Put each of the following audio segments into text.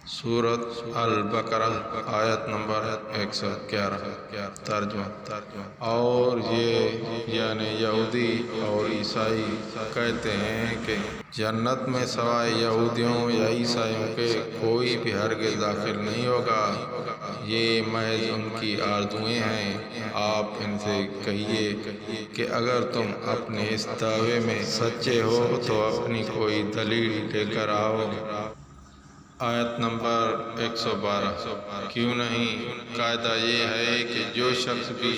सूरत अल-बक़रह आयत नंबर 111 तर्जुमा। और ये यानी यहूदी और ईसाई कहते हैं कि जन्नत में सवाए यहूदियों या ईसाइयों के कोई भी हरगिज़ दाखिल नहीं होगा, ये महज उनकी आरज़ुएं हैं। आप इनसे कहिए कि अगर तुम अपने इस दावे में सच्चे हो तो अपनी कोई दलील लेकर आओ। आयत नंबर 112। क्यों नहीं, कायदा ये है कि जो शख्स भी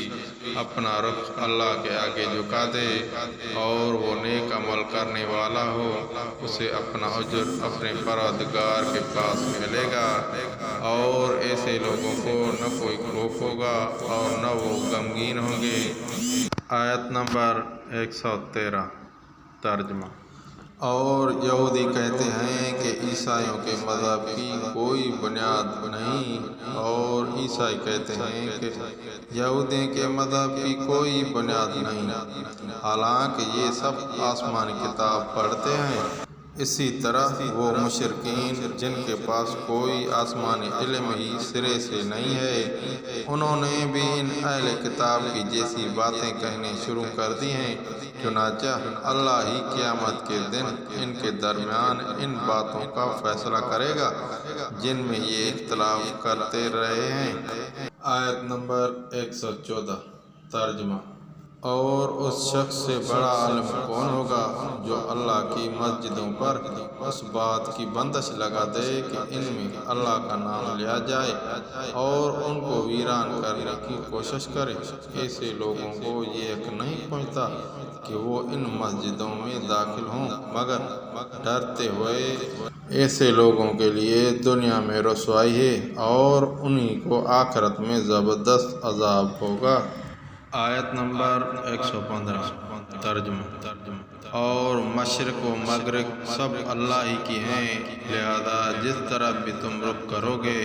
अपना रुख अल्लाह के आगे झुका दे और वो नेक अमल करने वाला हो, उसे अपना अजर अपने परवरदिगार के पास मिलेगा और ऐसे लोगों को न कोई खौफ होगा और न वो गमगीन होंगे। आयत नंबर 113 तर्जुमा। और यहूदी कहते हैं कि ईसाइयों के मज़हब की कोई बुनियाद नहीं, और ईसाई कहते हैं कि यहूदियों के मज़हब की कोई बुनियाद नहीं, हालांकि ये सब आसमानी किताब पढ़ते हैं। इसी तरह वो मुशरिकीन जिनके पास कोई आसमानी इल्म ही सिरे से नहीं है, उन्होंने भी इन अहले किताब की जैसी बातें कहने शुरू कर दी हैं। चुनांचे अल्लाह ही क़यामत के दिन इनके दरमियान इन बातों का फैसला करेगा जिनमें ये इख्तिलाफ करते रहे हैं। आयत नंबर 114 तर्जुमा। और उस शख्स से बड़ा आलिम कौन होगा जो अल्लाह की मस्जिदों पर उस बात की बंदिश लगा दे कि इनमें अल्लाह का नाम लिया जाए और उनको वीरान करने की कोशिश करे। ऐसे लोगों को ये यकीन नहीं पहुँचता कि वो इन मस्जिदों में दाखिल हों मगर डरते हुए। ऐसे लोगों के लिए दुनिया में रुसवाई है और उन्हीं को आखिरत में ज़बरदस्त अज़ाब होगा। आयत नंबर 115 तर्जुमा। और मशरिक़ व मग़रिब सब अल्लाह ही की हैं, लिहाजा जिस तरफ भी तुम रुख करोगे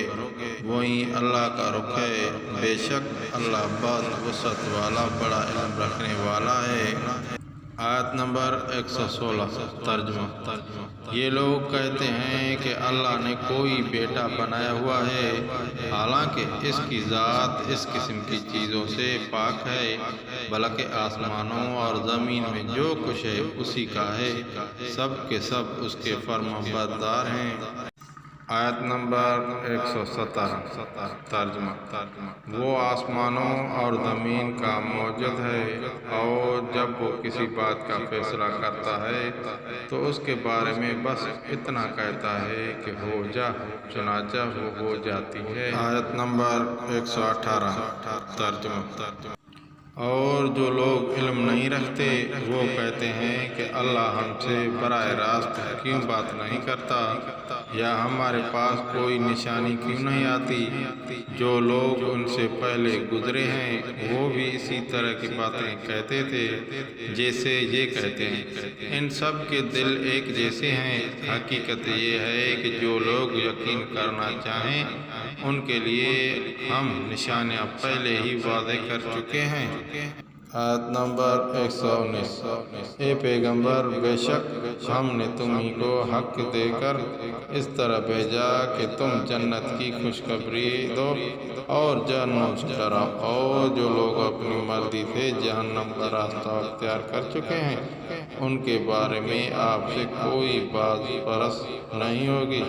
वहीं अल्लाह का रुख है। बेशक अल्लाह बहुत वुसअत वाला बड़ा इल्म रखने वाला है। आयत नंबर 116 तर्जुमा। ये लोग कहते हैं कि अल्लाह ने कोई बेटा बनाया हुआ है, हालांकि इसकी ज़ात इस किस्म की चीज़ों से पाक है, बल्कि आसमानों और ज़मीन में जो कुछ है उसी का है, सब के सब उसके फर्माबरदार हैं। आयत नंबर 117 तर्जुमा। वो आसमानों और ज़मीन का मौजूद है और जब वो किसी बात का फैसला करता है तो उसके बारे में बस इतना कहता है कि हो जा, चुनांचे वो हो जाती है। आयत नंबर 118 तर्जुमा। और जो लोग इल्म नहीं रखते वो कहते हैं कि अल्लाह हमसे बराह रास्त क्यों बात नहीं करता, या हमारे पास कोई निशानी क्यों नहीं आती। जो लोग उनसे पहले गुजरे हैं वो भी इसी तरह की बातें कहते थे जैसे ये कहते हैं। इन सब के दिल एक जैसे हैं। हकीकत ये है कि जो लोग यकीन करना चाहें उनके लिए हम निशानियाँ पहले ही वादे कर चुके हैं। आयत नंबर 119। ए पैगंबर, बेशक हमने तुम्ही को हक देकर इस तरह भेजा कि तुम जन्नत की खुशखबरी दो और जहन्नम से डराओ। और जो लोग अपनी मर्जी से जहन्नम का रास्ता अख्तियार कर चुके हैं उनके बारे में आपसे कोई बात परस नहीं होगी।